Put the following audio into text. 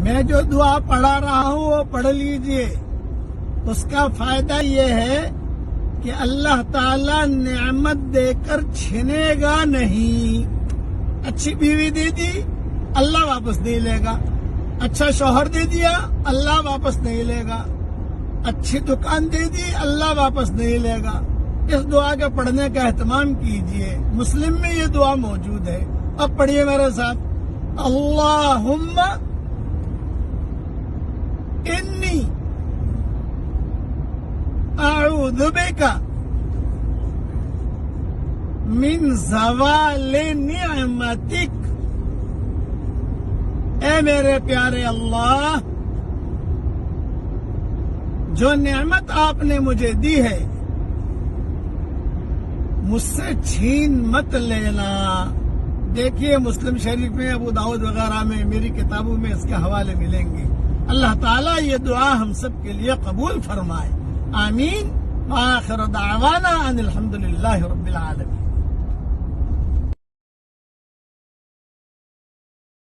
میں جو دعا پڑھا رہا ہوں وہ پڑھ لیجئے. اس کا فائدہ یہ ہے کہ اللہ تعالی نعمت دے کر چھینے گا نہیں. اچھی بیوی دے دی اللہ واپس نہیں لے گا. اچھا شوہر دے دیا اللہ واپس نہیں لے گا. اچھی دکان دے دی اللہ واپس نہیں لے گا. اس دعا کے پڑھنے کا اہتمام کیجئے. مسلم میں یہ دعا موجود ہے. اب پڑھیے میرے ساتھ. اللہم انی اعوذ بک من زوال نعمتک. اے میرے پیارے اللہ، جو نعمت آپ نے مجھے دی ہے مجھ سے چھین مت لینا. دیکھیے مسلم شریف میں، ابو داؤد وغیرہ میں، میری کتابوں میں اس کے حوالے ملیں گے. اللہ تعالیٰ یہ دعا ہم سب کے لیے قبول فرمائے. آمین. وآخر دعوانا ان الحمدللہ رب العالمین.